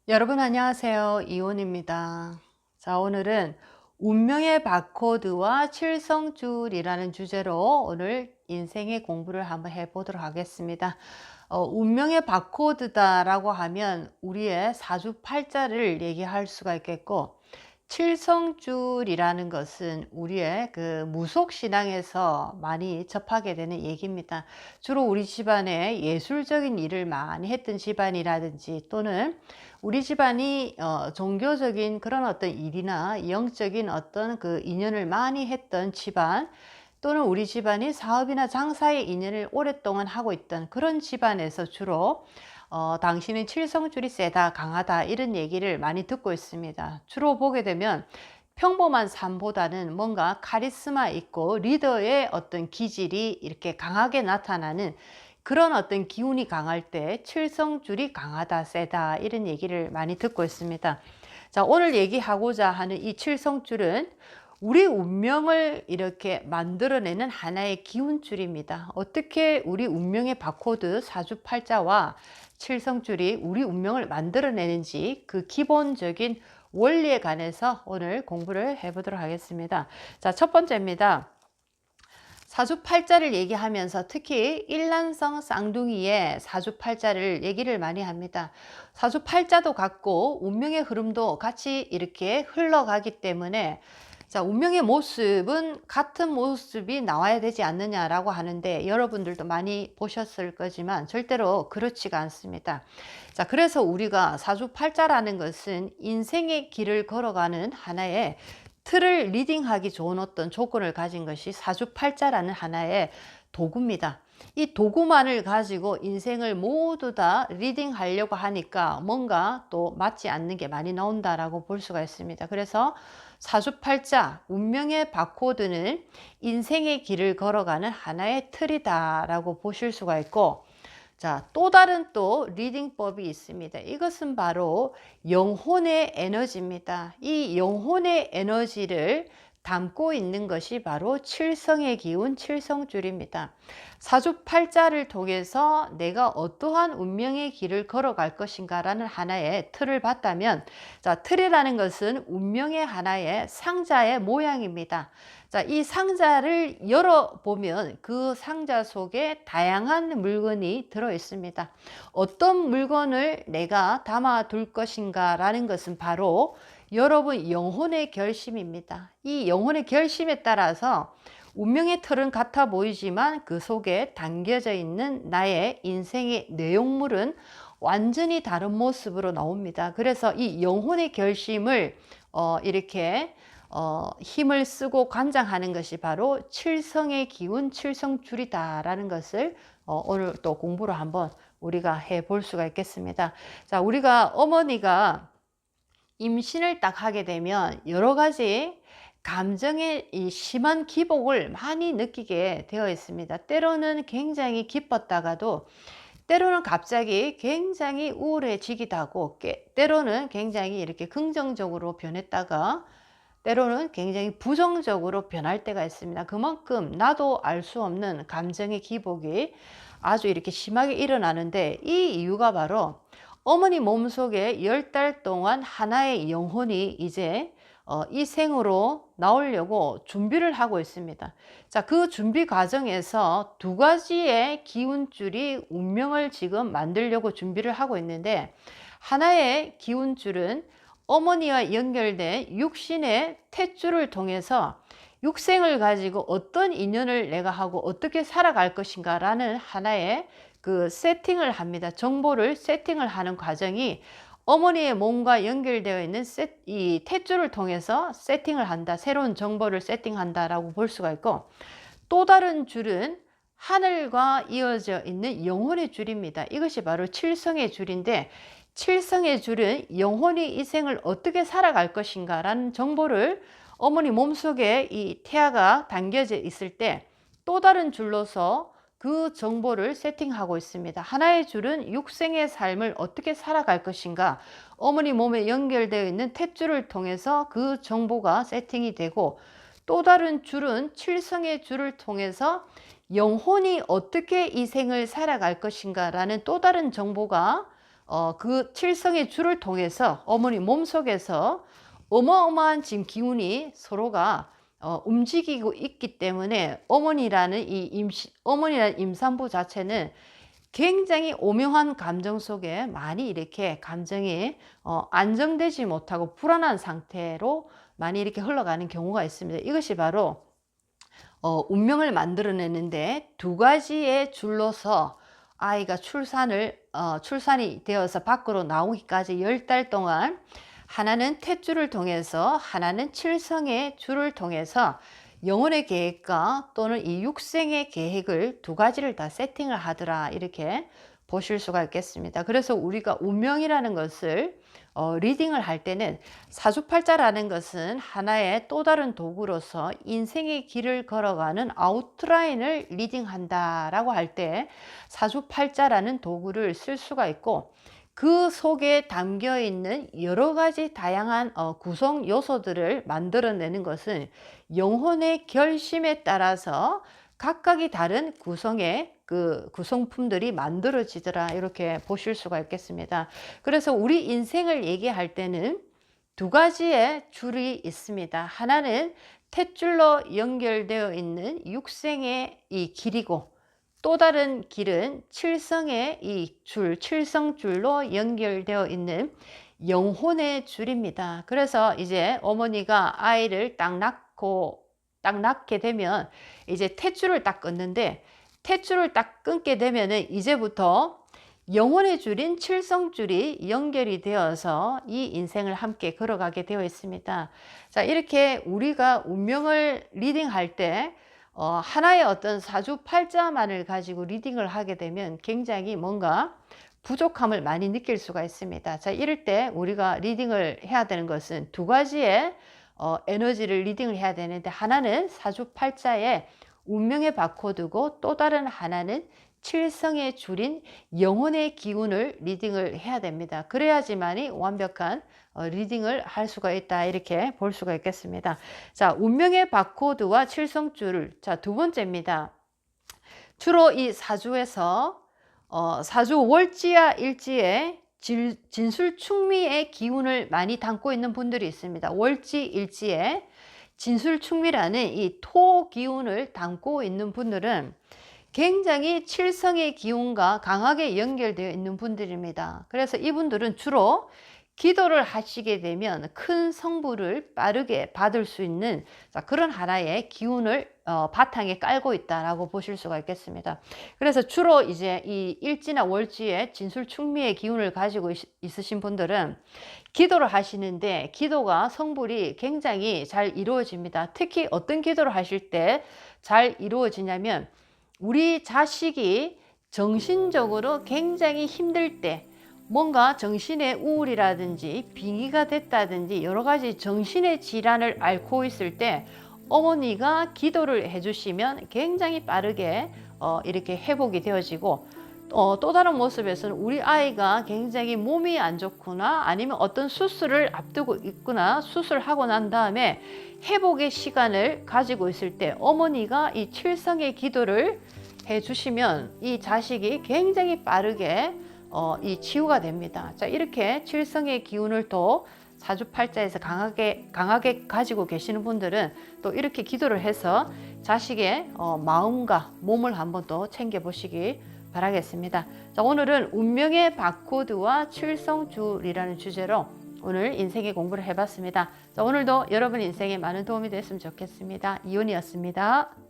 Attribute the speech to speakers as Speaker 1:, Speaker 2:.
Speaker 1: 여러분 안녕하세요. 이온입니다. 자, 오늘은 운명의 바코드와 칠성줄이라는 주제로 오늘 인생의 공부를 한번 해보도록 하겠습니다. 운명의 바코드다라고 하면 우리의 사주팔자를 얘기할 수가 있겠고, 칠성줄이라는 것은 우리의 그 무속신앙에서 많이 접하게 되는 얘기입니다. 주로 우리 집안에 예술적인 일을 많이 했던 집안이라든지, 또는 우리 집안이 종교적인 그런 어떤 일이나 영적인 어떤 그 인연을 많이 했던 집안, 또는 우리 집안이 사업이나 장사의 인연을 오랫동안 하고 있던 그런 집안에서 주로 당신은 칠성줄이 세다, 강하다, 이런 얘기를 많이 듣고 있습니다. 주로 보게 되면 평범한 삶보다는 뭔가 카리스마 있고 리더의 어떤 기질이 이렇게 강하게 나타나는 그런 어떤 기운이 강할 때 칠성줄이 강하다, 세다, 이런 얘기를 많이 듣고 있습니다. 자, 오늘 얘기하고자 하는 이 칠성줄은 우리 운명을 이렇게 만들어내는 하나의 기운줄입니다. 어떻게 우리 운명의 바코드 사주팔자와 칠성줄이 우리 운명을 만들어내는지 그 기본적인 원리에 관해서 오늘 공부를 해보도록 하겠습니다. 자, 첫 번째입니다. 사주팔자를 얘기하면서 특히 일란성 쌍둥이의 사주팔자를 얘기를 많이 합니다. 사주팔자도 같고 운명의 흐름도 같이 이렇게 흘러가기 때문에, 자, 운명의 모습은 같은 모습이 나와야 되지 않느냐라고 하는데, 여러분들도 많이 보셨을 거지만 절대로 그렇지가 않습니다. 자, 그래서 우리가 사주팔자라는 것은 인생의 길을 걸어가는 하나의 틀을 리딩하기 좋은 어떤 조건을 가진 것이 사주팔자라는 하나의 도구입니다. 이 도구만을 가지고 인생을 모두 다 리딩하려고 하니까 뭔가 또 맞지 않는 게 많이 나온다라고 볼 수가 있습니다. 그래서 사주팔자, 운명의 바코드는 인생의 길을 걸어가는 하나의 틀이다라고 보실 수가 있고, 자, 또 다른 또 리딩법이 있습니다. 이것은 바로 영혼의 에너지입니다. 이 영혼의 에너지를 담고 있는 것이 바로 칠성의 기운, 칠성줄입니다. 사주팔자를 통해서 내가 어떠한 운명의 길을 걸어갈 것인가라는 하나의 틀을 봤다면, 자, 틀이라는 것은 운명의 하나의 상자의 모양입니다. 자, 이 상자를 열어보면 그 상자 속에 다양한 물건이 들어 있습니다. 어떤 물건을 내가 담아둘 것인가 라는 것은 바로 여러분 영혼의 결심입니다. 이 영혼의 결심에 따라서 운명의 틀은 같아 보이지만 그 속에 담겨져 있는 나의 인생의 내용물은 완전히 다른 모습으로 나옵니다. 그래서 이 영혼의 결심을 이렇게 힘을 쓰고 관장하는 것이 바로 칠성의 기운, 칠성줄이다라는 것을 오늘 또 공부를 한번 우리가 해볼 수가 있겠습니다. 자, 우리가 어머니가 임신을 딱 하게 되면 여러 가지 감정의 이 심한 기복을 많이 느끼게 되어 있습니다. 때로는 굉장히 기뻤다가도, 때로는 갑자기 굉장히 우울해지기도 하고, 때로는 굉장히 이렇게 긍정적으로 변했다가 때로는 굉장히 부정적으로 변할 때가 있습니다. 그만큼 나도 알 수 없는 감정의 기복이 아주 이렇게 심하게 일어나는데, 이 이유가 바로 어머니 몸속에 10달 동안 하나의 영혼이 이제 이 생으로 나오려고 준비를 하고 있습니다. 자, 그 준비 과정에서 두 가지의 기운줄이 운명을 지금 만들려고 준비를 하고 있는데, 하나의 기운줄은 어머니와 연결된 육신의 탯줄을 통해서 육생을 가지고 어떤 인연을 내가 하고 어떻게 살아갈 것인가 라는 하나의 그 세팅을 합니다. 정보를 세팅을 하는 과정이 어머니의 몸과 연결되어 있는 이 탯줄을 통해서 세팅을 한다. 새로운 정보를 세팅한다라고 볼 수가 있고, 또 다른 줄은 하늘과 이어져 있는 영혼의 줄입니다. 이것이 바로 칠성의 줄인데, 칠성의 줄은 영혼이 이 생을 어떻게 살아갈 것인가 라는 정보를 어머니 몸속에 이 태아가 담겨져 있을 때 또 다른 줄로서 그 정보를 세팅하고 있습니다. 하나의 줄은 육생의 삶을 어떻게 살아갈 것인가, 어머니 몸에 연결되어 있는 탯줄을 통해서 그 정보가 세팅이 되고, 또 다른 줄은 칠성의 줄을 통해서 영혼이 어떻게 이 생을 살아갈 것인가 라는 또 다른 정보가 그 칠성의 줄을 통해서 어머니 몸속에서 어마어마한 지금 기운이 서로가 움직이고 있기 때문에 어머니라는 어머니라는 임산부 자체는 굉장히 오묘한 감정 속에 많이 이렇게 감정이 안정되지 못하고 불안한 상태로 많이 이렇게 흘러가는 경우가 있습니다. 이것이 바로 운명을 만들어내는데 두 가지의 줄로서 아이가 출산이 되어서 밖으로 나오기까지 10달 동안 하나는 탯줄을 통해서 하나는 칠성의 줄을 통해서 영혼의 계획과 또는 이 육생의 계획을 두 가지를 다 세팅을 하더라 이렇게 보실 수가 있겠습니다. 그래서 우리가 운명이라는 것을 리딩을 할 때는 사주팔자라는 것은 하나의 또 다른 도구로서 인생의 길을 걸어가는 아웃라인을 리딩한다라고 할 때 사주팔자라는 도구를 쓸 수가 있고 그 속에 담겨 있는 여러 가지 다양한 구성 요소들을 만들어내는 것은 영혼의 결심에 따라서 각각이 다른 구성의 그 구성품들이 만들어지더라 이렇게 보실 수가 있겠습니다. 그래서 우리 인생을 얘기할 때는 두 가지의 줄이 있습니다. 하나는 탯줄로 연결되어 있는 육생의 이 길이고 또 다른 길은 칠성의 이 줄, 칠성줄로 연결되어 있는 영혼의 줄입니다. 그래서 이제 어머니가 아이를 딱 낳게 되면 이제 탯줄을 딱 끊는데 탯줄을 딱 끊게 되면은 이제부터 영혼의 줄인 칠성줄이 연결이 되어서 이 인생을 함께 걸어가게 되어 있습니다. 자, 이렇게 우리가 운명을 리딩할 때 하나의 어떤 사주팔자만을 가지고 리딩을 하게 되면 굉장히 뭔가 부족함을 많이 느낄 수가 있습니다. 자, 이럴 때 우리가 리딩을 해야 되는 것은 두 가지의 에너지를 리딩을 해야 되는데 하나는 사주팔자의 운명의 바코드고 또 다른 하나는 칠성의 줄인 영혼의 기운을 리딩을 해야 됩니다. 그래야지만이 완벽한 리딩을 할 수가 있다 이렇게 볼 수가 있겠습니다. 자, 운명의 바코드와 칠성줄을 두 번째입니다. 주로 이 사주에서 사주 월지와 일지에 진술충미의 기운을 많이 담고 있는 분들이 있습니다. 월지 일지에 진술충미라는 이 토 기운을 담고 있는 분들은 굉장히 칠성의 기운과 강하게 연결되어 있는 분들입니다. 그래서 이분들은 주로 기도를 하시게 되면 큰 성부를 빠르게 받을 수 있는 그런 하나의 기운을 바탕에 깔고 있다라고 보실 수가 있겠습니다. 그래서 주로 이제 이 일지나 월지에 진술충미의 기운을 가지고 있으신 분들은 기도를 하시는데 기도가 성불이 굉장히 잘 이루어집니다. 특히 어떤 기도를 하실 때 잘 이루어지냐면 우리 자식이 정신적으로 굉장히 힘들 때 뭔가 정신의 우울이라든지 빙의가 됐다든지 여러 가지 정신의 질환을 앓고 있을 때 어머니가 기도를 해주시면 굉장히 빠르게 이렇게 회복이 되어지고 또 다른 모습에서는 우리 아이가 굉장히 몸이 안 좋구나 아니면 어떤 수술을 앞두고 있구나 수술하고 난 다음에 회복의 시간을 가지고 있을 때 어머니가 이 칠성의 기도를 해주시면 이 자식이 굉장히 빠르게 이 치유가 됩니다. 자, 이렇게 칠성의 기운을 또 사주팔자에서 강하게 가지고 계시는 분들은 또 이렇게 기도를 해서 자식의 마음과 몸을 한번 또 챙겨보시기 바라겠습니다. 자, 오늘은 운명의 바코드와 칠성줄이라는 주제로 오늘 인생의 공부를 해봤습니다. 자, 오늘도 여러분 인생에 많은 도움이 됐으면 좋겠습니다. 이온이었습니다.